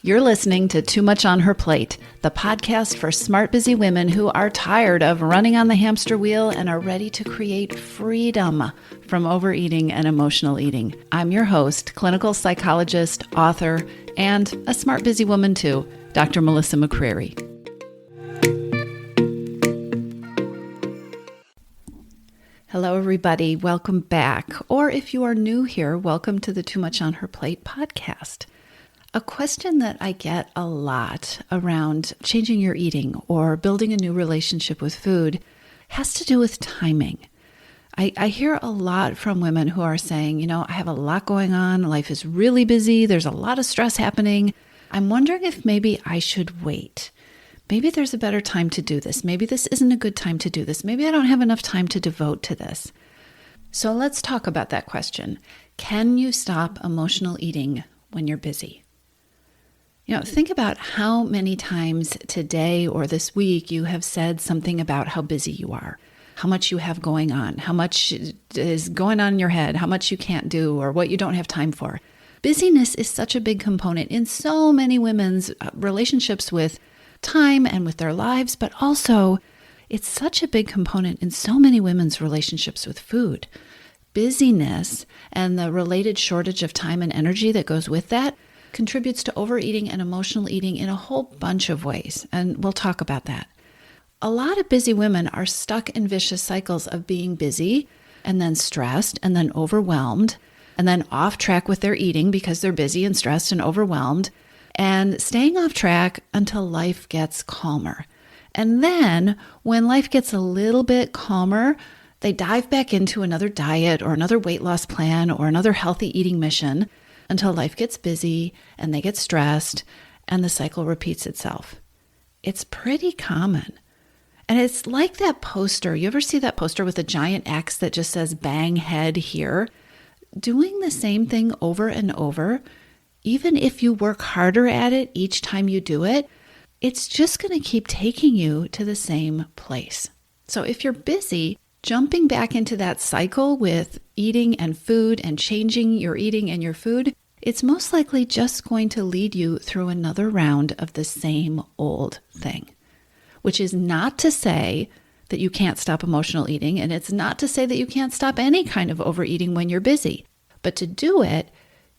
You're listening to Too Much on Her Plate, the podcast for smart, busy women who are tired of running on the hamster wheel and are ready to create freedom from overeating and emotional eating. I'm your host, clinical psychologist, author, and a smart, busy woman too, Dr. Melissa McCreary. Hello, everybody. Welcome back. Or if you are new here, welcome to the Too Much on Her Plate podcast. A question that I get a lot around changing your eating or building a new relationship with food has to do with timing. I hear a lot from women who are saying, I have a lot going on. Life is really busy. There's a lot of stress happening. I'm wondering if maybe I should wait. Maybe there's a better time to do this. Maybe this isn't a good time to do this. Maybe I don't have enough time to devote to this. So let's talk about that question. Can you stop emotional eating when you're busy? Think about how many times today or this week you have said something about how busy you are, how much you have going on, how much is going on in your head, how much you can't do, or what you don't have time for. Busyness is such a big component in so many women's relationships with time and with their lives, but also it's such a big component in so many women's relationships with food. Busyness and the related shortage of time and energy that goes with that contributes to overeating and emotional eating in a whole bunch of ways, and we'll talk about that. A lot of busy women are stuck in vicious cycles of being busy and then stressed and then overwhelmed and then off track with their eating because they're busy and stressed and overwhelmed and staying off track until life gets calmer. And then when life gets a little bit calmer, they dive back into another diet or another weight loss plan or another healthy eating mission until life gets busy and they get stressed and the cycle repeats itself. It's pretty common. And it's like that poster. You ever see that poster with a giant X that just says bang head here? Doing the same thing over and over, even if you work harder at it each time you do it, it's just going to keep taking you to the same place. So if you're busy, jumping back into that cycle with eating and food and changing your eating and your food, it's most likely just going to lead you through another round of the same old thing, which is not to say that you can't stop emotional eating, and it's not to say that you can't stop any kind of overeating when you're busy. But to do it,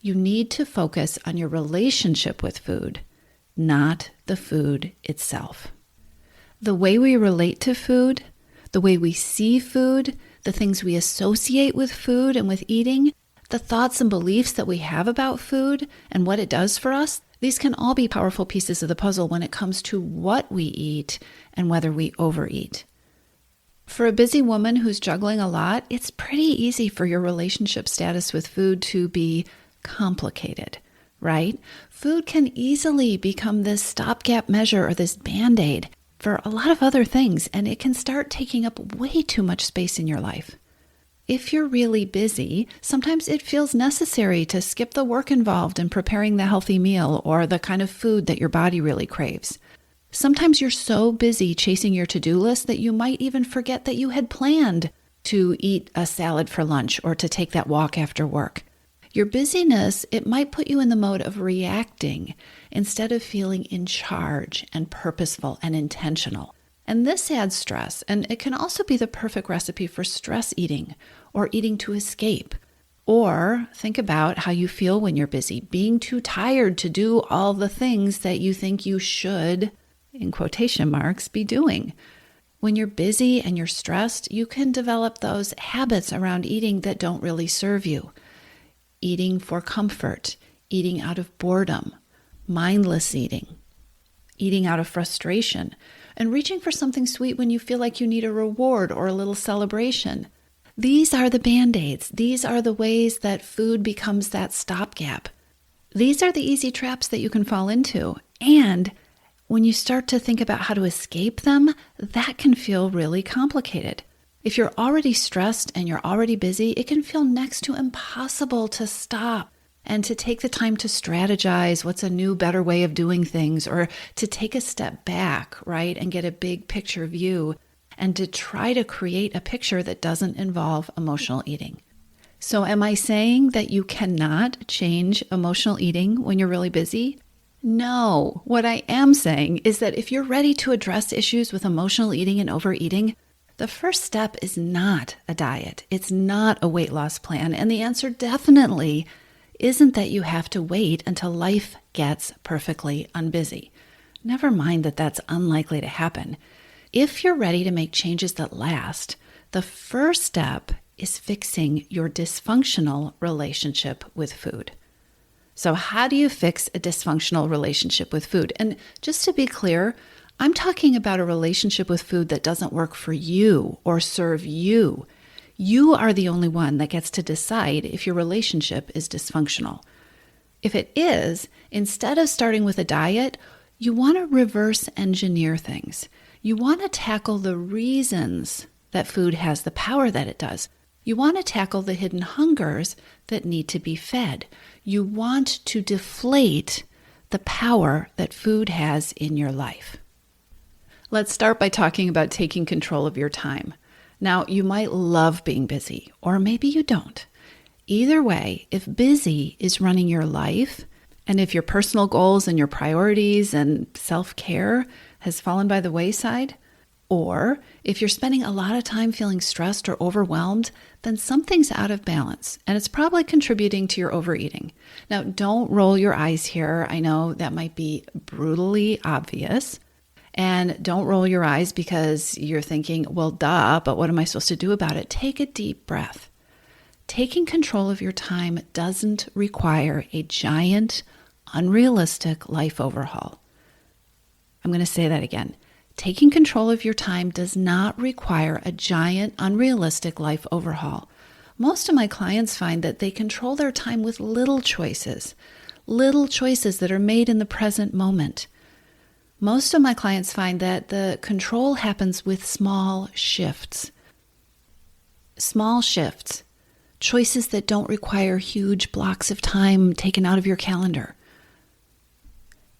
you need to focus on your relationship with food, not the food itself. The way we relate to food, the way we see food, the things we associate with food and with eating, the thoughts and beliefs that we have about food and what it does for us, these can all be powerful pieces of the puzzle when it comes to what we eat and whether we overeat. For a busy woman who's juggling a lot, it's pretty easy for your relationship status with food to be complicated, right? Food can easily become this stopgap measure or this Band-Aid for a lot of other things, and it can start taking up way too much space in your life. If you're really busy, sometimes it feels necessary to skip the work involved in preparing the healthy meal or the kind of food that your body really craves. Sometimes you're so busy chasing your to-do list that you might even forget that you had planned to eat a salad for lunch or to take that walk after work. Your busyness, it might put you in the mode of reacting instead of feeling in charge and purposeful and intentional. And this adds stress, and it can also be the perfect recipe for stress eating or eating to escape. Or think about how you feel when you're busy, being too tired to do all the things that you think you should, in quotation marks, be doing. When you're busy and you're stressed, you can develop those habits around eating that don't really serve you. Eating for comfort, eating out of boredom, mindless eating, eating out of frustration, and reaching for something sweet when you feel like you need a reward or a little celebration. These are the Band-Aids. These are the ways that food becomes that stopgap. These are the easy traps that you can fall into. And when you start to think about how to escape them, that can feel really complicated. If you're already stressed and you're already busy, it can feel next to impossible to stop and to take the time to strategize what's a new, better way of doing things, or to take a step back, right, and get a big picture view, and to try to create a picture that doesn't involve emotional eating. So am I saying that you cannot change emotional eating when you're really busy? No, what I am saying is that if you're ready to address issues with emotional eating and overeating, the first step is not a diet. It's not a weight loss plan. And the answer definitely isn't that you have to wait until life gets perfectly unbusy. Never mind that that's unlikely to happen. If you're ready to make changes that last, the first step is fixing your dysfunctional relationship with food. So how do you fix a dysfunctional relationship with food? And just to be clear, I'm talking about a relationship with food that doesn't work for you or serve you. You are the only one that gets to decide if your relationship is dysfunctional. If it is, instead of starting with a diet, you want to reverse engineer things. You want to tackle the reasons that food has the power that it does. You want to tackle the hidden hungers that need to be fed. You want to deflate the power that food has in your life. Let's start by talking about taking control of your time. Now, you might love being busy, or maybe you don't. Either way, if busy is running your life, and if your personal goals and your priorities and self-care has fallen by the wayside, or if you're spending a lot of time feeling stressed or overwhelmed, then something's out of balance, and it's probably contributing to your overeating. Now, don't roll your eyes here. I know that might be brutally obvious. And don't roll your eyes because you're thinking, well, duh, but what am I supposed to do about it? Take a deep breath. Taking control of your time doesn't require a giant, unrealistic life overhaul. I'm going to say that again. Taking control of your time does not require a giant, unrealistic life overhaul. Most of my clients find that they control their time with little choices that are made in the present moment. Most of my clients find that the control happens with small shifts. Small shifts, choices that don't require huge blocks of time taken out of your calendar.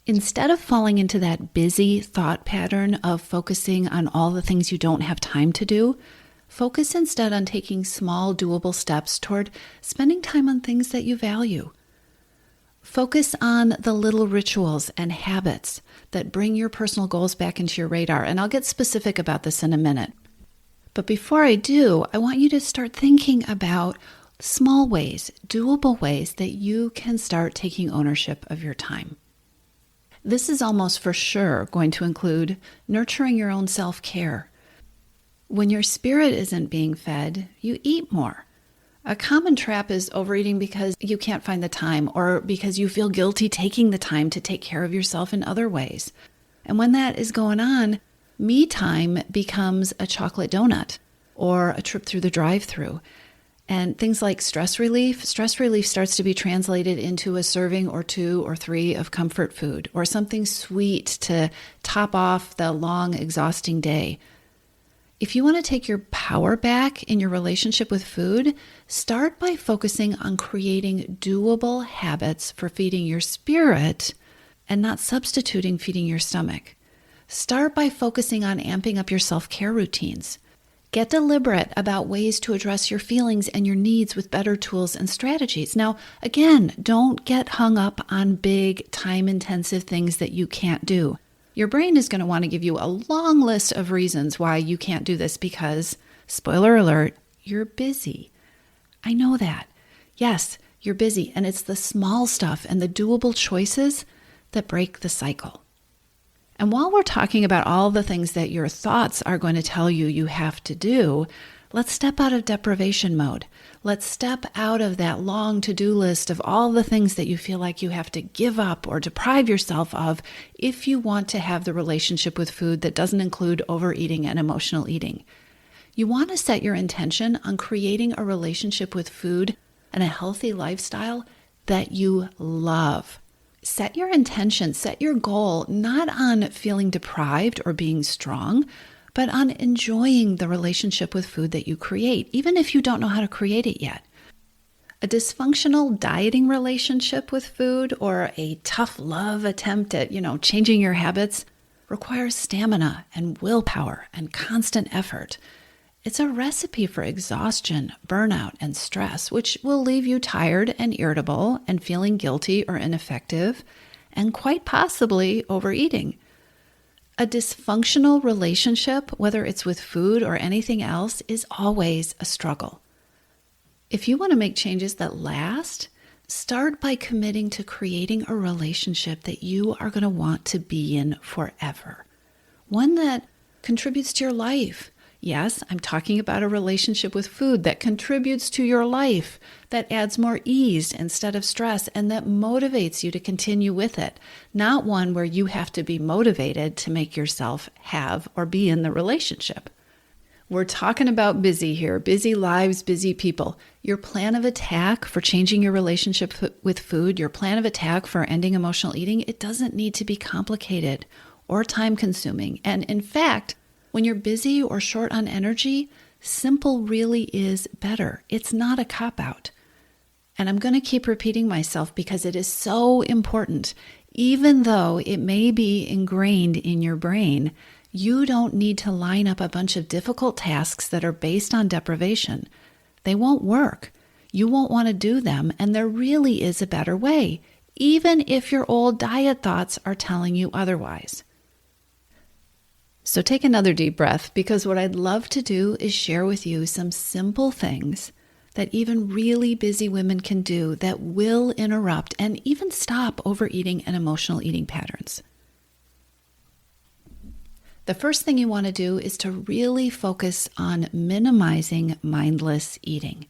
Instead of falling into that busy thought pattern of focusing on all the things you don't have time to do, focus instead on taking small, doable steps toward spending time on things that you value. Focus on the little rituals and habits that bring your personal goals back into your radar. And I'll get specific about this in a minute. But before I do, I want you to start thinking about small ways, doable ways that you can start taking ownership of your time. This is almost for sure going to include nurturing your own self-care. When your spirit isn't being fed, you eat more. A common trap is overeating because you can't find the time or because you feel guilty taking the time to take care of yourself in other ways. And when that is going on, me time becomes a chocolate donut or a trip through the drive-thru. And things like stress relief starts to be translated into a serving or 2 or 3 of comfort food or something sweet to top off the long, exhausting day. If you want to take your power back in your relationship with food, start by focusing on creating doable habits for feeding your spirit and not substituting feeding your stomach. Start by focusing on amping up your self-care routines. Get deliberate about ways to address your feelings and your needs with better tools and strategies. Now, again, don't get hung up on big, time-intensive things that you can't do. Your brain is going to want to give you a long list of reasons why you can't do this because, spoiler alert, you're busy. I know that. Yes, you're busy, and it's the small stuff and the doable choices that break the cycle. And while we're talking about all the things that your thoughts are going to tell you you have to do, let's step out of deprivation mode. Let's step out of that long to-do list of all the things that you feel like you have to give up or deprive yourself of if you want to have the relationship with food that doesn't include overeating and emotional eating. You want to set your intention on creating a relationship with food and a healthy lifestyle that you love. Set your intention, set your goal, not on feeling deprived or being strong, but on enjoying the relationship with food that you create, even if you don't know how to create it yet. A dysfunctional dieting relationship with food or a tough love attempt at, changing your habits requires stamina and willpower and constant effort. It's a recipe for exhaustion, burnout, and stress, which will leave you tired and irritable and feeling guilty or ineffective. and quite possibly overeating. A dysfunctional relationship, whether it's with food or anything else, is always a struggle. If you want to make changes that last, start by committing to creating a relationship that you are going to want to be in forever. One that contributes to your life. Yes, I'm talking about a relationship with food that contributes to your life, that adds more ease instead of stress, and that motivates you to continue with it. Not one where you have to be motivated to make yourself have or be in the relationship. We're talking about busy here, busy lives, busy people. Your plan of attack for changing your relationship with food, your plan of attack for ending emotional eating, it doesn't need to be complicated or time-consuming. And in fact, when you're busy or short on energy, simple really is better. It's not a cop-out. And I'm going to keep repeating myself because it is so important. Even though it may be ingrained in your brain, you don't need to line up a bunch of difficult tasks that are based on deprivation. They won't work. You won't want to do them, and there really is a better way, even if your old diet thoughts are telling you otherwise. So take another deep breath, because what I'd love to do is share with you some simple things that even really busy women can do that will interrupt and even stop overeating and emotional eating patterns. The first thing you want to do is to really focus on minimizing mindless eating.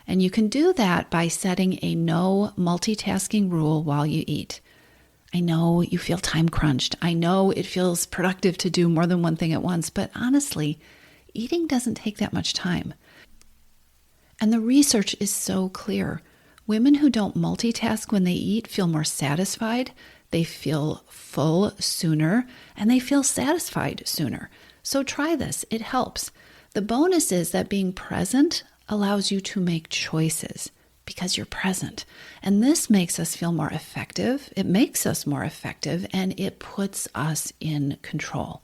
And you can do that by setting a no multitasking rule while you eat. I know you feel time crunched. I know it feels productive to do more than one thing at once, but honestly, eating doesn't take that much time. And the research is so clear. Women who don't multitask when they eat feel more satisfied, they feel full sooner, and they feel satisfied sooner. So try this. It helps. The bonus is that being present allows you to make choices because you're present. And this makes us feel more effective. It makes us more effective, and it puts us in control.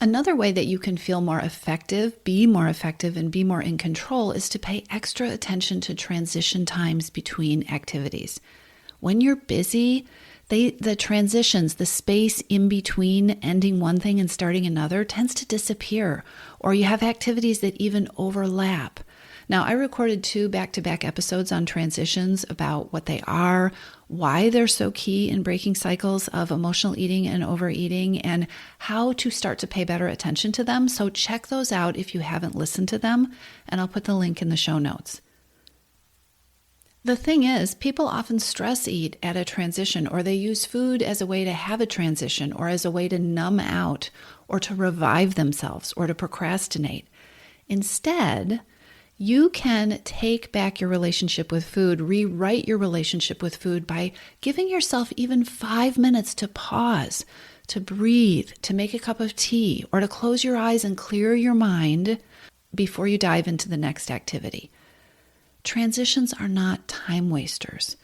Another way that you can feel more effective, be more effective, and be more in control is to pay extra attention to transition times between activities. When you're busy, the transitions, the space in between ending one thing and starting another tends to disappear, or you have activities that even overlap. Now, I recorded 2 back-to-back episodes on transitions about what they are, why they're so key in breaking cycles of emotional eating and overeating, and how to start to pay better attention to them. So check those out if you haven't listened to them, and I'll put the link in the show notes. The thing is, people often stress eat at a transition, or they use food as a way to have a transition, or as a way to numb out, or to revive themselves, or to procrastinate. Instead, you can take back your relationship with food, rewrite your relationship with food by giving yourself even 5 minutes to pause, to breathe, to make a cup of tea, or to close your eyes and clear your mind before you dive into the next activity. Transitions are not time wasters.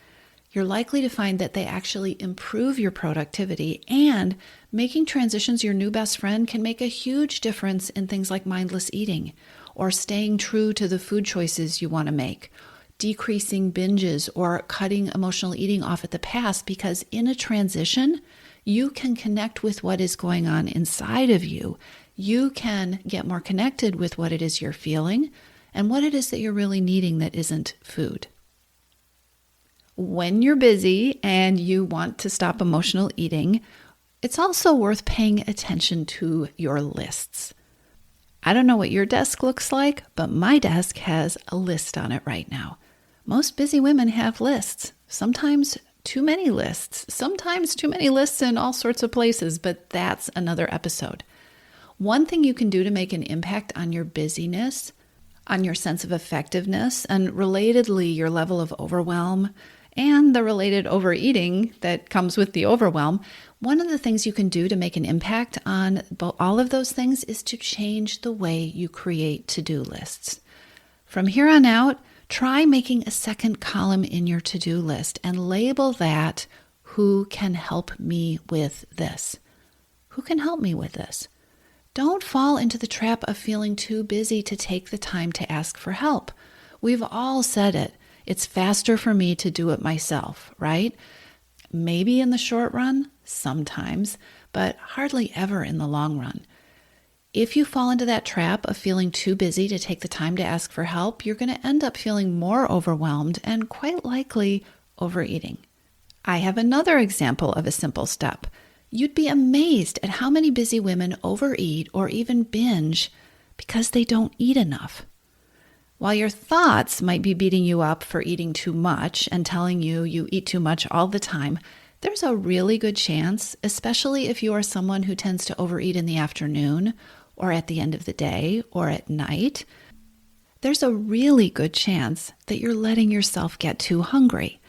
You're likely to find that they actually improve your productivity, and making transitions your new best friend can make a huge difference in things like mindless eating, or staying true to the food choices you want to make, decreasing binges, or cutting emotional eating off at the pass, because in a transition, you can connect with what is going on inside of you. You can get more connected with what it is you're feeling and what it is that you're really needing that isn't food. When you're busy and you want to stop emotional eating, it's also worth paying attention to your lists. I don't know what your desk looks like, but my desk has a list on it right now. Most busy women have lists, sometimes too many lists, sometimes too many lists in all sorts of places, but that's another episode. One thing you can do to make an impact on your busyness, on your sense of effectiveness, and relatedly your level of overwhelm, and the related overeating that comes with the overwhelm, one of the things you can do to make an impact on all of those things is to change the way you create to-do lists. From here on out, try making a second column in your to-do list and label that, "Who can help me with this?" Who can help me with this? Don't fall into the trap of feeling too busy to take the time to ask for help. We've all said it. It's faster for me to do it myself, right? Maybe in the short run, sometimes, but hardly ever in the long run. If you fall into that trap of feeling too busy to take the time to ask for help, you're going to end up feeling more overwhelmed and quite likely overeating. I have another example of a simple step. You'd be amazed at how many busy women overeat or even binge because they don't eat enough. While your thoughts might be beating you up for eating too much and telling you you eat too much all the time, there's a really good chance, especially if you are someone who tends to overeat in the afternoon or at the end of the day or at night, there's a really good chance that you're letting yourself get too hungry.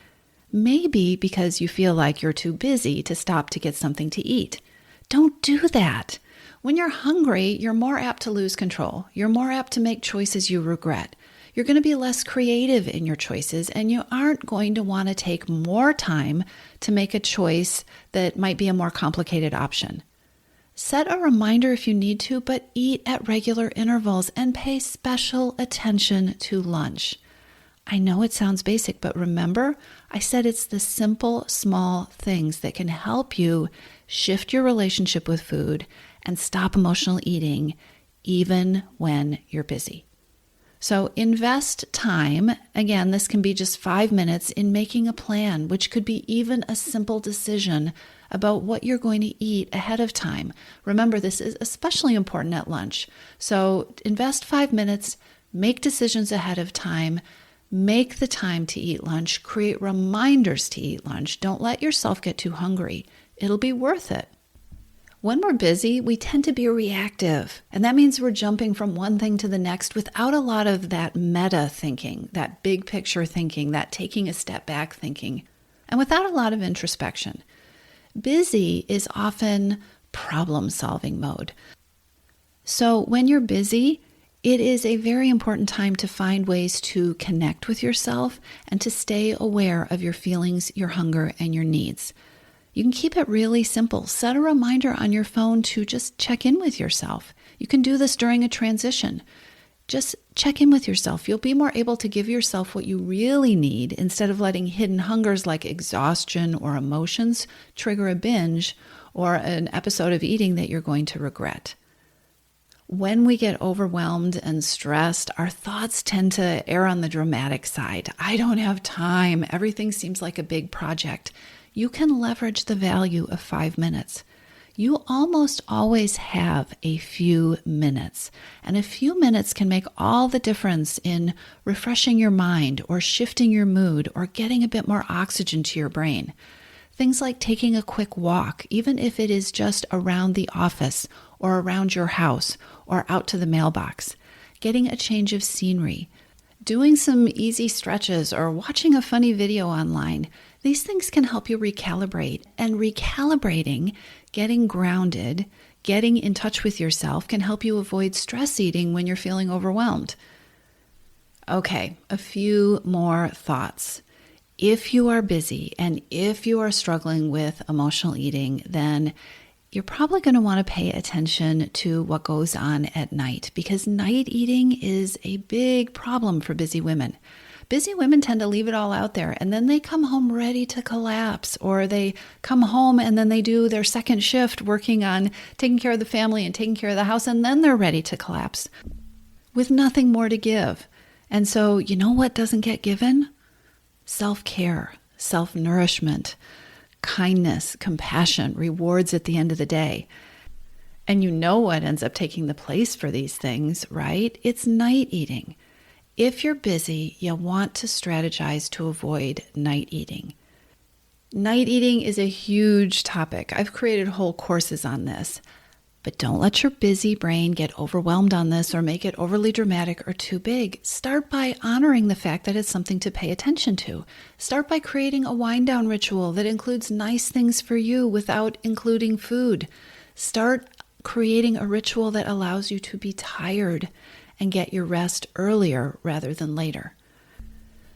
Maybe because you feel like you're too busy to stop to get something to eat. Don't do that. When you're hungry, you're more apt to lose control. You're more apt to make choices you regret. You're going to be less creative in your choices, and you aren't going to want to take more time to make a choice that might be a more complicated option. Set a reminder if you need to, but eat at regular intervals and pay special attention to lunch. I know it sounds basic, but remember, I said it's the simple, small things that can help you shift your relationship with food and stop emotional eating, even when you're busy. So invest time. Again, this can be just 5 minutes in making a plan, which could be even a simple decision about what you're going to eat ahead of time. Remember, this is especially important at lunch. So invest 5 minutes, make decisions ahead of time. Make the time to eat lunch. Create reminders to eat lunch. Don't let yourself get too hungry. It'll be worth it. When we're busy, we tend to be reactive, and that means we're jumping from one thing to the next without a lot of that meta thinking, that big picture thinking, that taking a step back thinking, and without a lot of introspection. Busy is often problem-solving mode. So when you're busy, it is a very important time to find ways to connect with yourself and to stay aware of your feelings, your hunger, and your needs. You can keep it really simple. Set a reminder on your phone to just check in with yourself. You can do this during a transition. Just check in with yourself. You'll be more able to give yourself what you really need instead of letting hidden hungers like exhaustion or emotions trigger a binge or an episode of eating that you're going to regret. When we get overwhelmed and stressed, our thoughts tend to err on the dramatic side. I don't have time. Everything seems like a big project. You can leverage the value of 5 minutes. You almost always have a few minutes, and a few minutes can make all the difference in refreshing your mind or shifting your mood or getting a bit more oxygen to your brain. Things like taking a quick walk, even if it is just around the office or around your house or out to the mailbox, getting a change of scenery, doing some easy stretches or watching a funny video online. These things can help you recalibrate, and recalibrating, getting grounded, getting in touch with yourself can help you avoid stress eating when you're feeling overwhelmed. Okay, a few more thoughts. If you are busy and if you are struggling with emotional eating, then you're probably going to want to pay attention to what goes on at night, because night eating is a big problem for busy women. Busy women tend to leave it all out there, and then they come home ready to collapse, or they come home and then they do their second shift working on taking care of the family and taking care of the house, and then they're ready to collapse with nothing more to give. And so, you know what doesn't get given? Self-care, self-nourishment, kindness, compassion, rewards at the end of the day. And you know what ends up taking the place for these things, right? It's night eating. If you're busy, you'll want to strategize to avoid night eating. Night eating is a huge topic. I've created whole courses on this. But don't let your busy brain get overwhelmed on this or make it overly dramatic or too big. Start by honoring the fact that it's something to pay attention to. Start by creating a wind down ritual that includes nice things for you without including food. Start creating a ritual that allows you to be tired and get your rest earlier rather than later.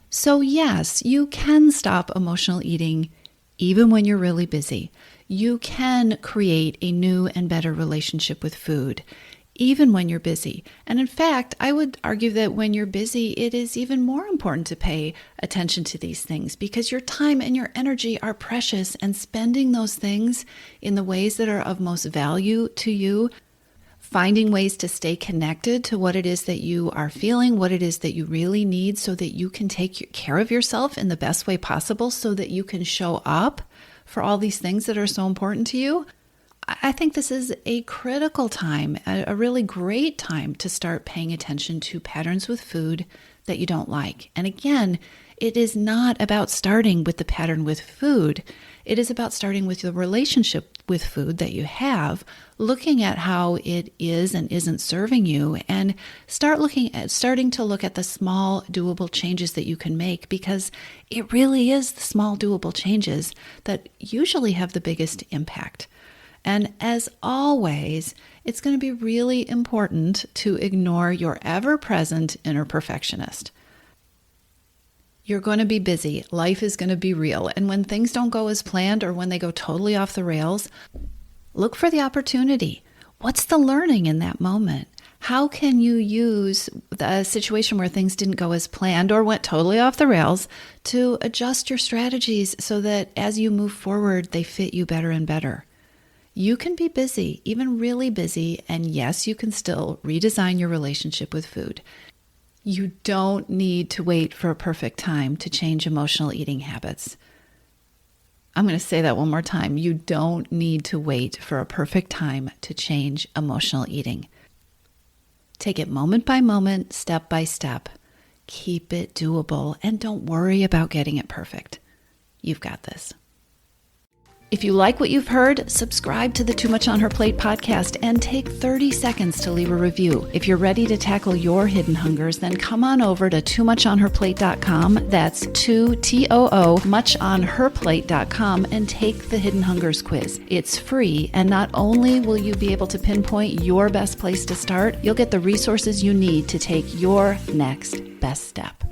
So yes, you can stop emotional eating even when you're really busy. You can create a new and better relationship with food, even when you're busy. And in fact, I would argue that when you're busy, it is even more important to pay attention to these things because your time and your energy are precious, and spending those things in the ways that are of most value to you, finding ways to stay connected to what it is that you are feeling, what it is that you really need so that you can take care of yourself in the best way possible so that you can show up for all these things that are so important to you. I think this is a critical time, a really great time to start paying attention to patterns with food that you don't like. And again, it is not about starting with the pattern with food. It is about starting with the relationship with food that you have, looking at how it is and isn't serving you, and starting to look at the small, doable changes that you can make, because it really is the small, doable changes that usually have the biggest impact. And as always, it's going to be really important to ignore your ever-present inner perfectionist. You're going to be busy. Life is going to be real. And when things don't go as planned or when they go totally off the rails, look for the opportunity. What's the learning in that moment? How can you use the situation where things didn't go as planned or went totally off the rails to adjust your strategies so that as you move forward, they fit you better and better? You can be busy, even really busy, and yes, you can still redesign your relationship with food. You don't need to wait for a perfect time to change emotional eating habits. I'm going to say that one more time. You don't need to wait for a perfect time to change emotional eating. Take it moment by moment, step by step. Keep it doable, and don't worry about getting it perfect. You've got this. If you like what you've heard, subscribe to the Too Much on Her Plate podcast and take 30 seconds to leave a review. If you're ready to tackle your hidden hungers, then come on over to toomuchonherplate.com. That's 2TOO muchonherplate.com and take the Hidden Hungers quiz. It's free, and not only will you be able to pinpoint your best place to start, you'll get the resources you need to take your next best step.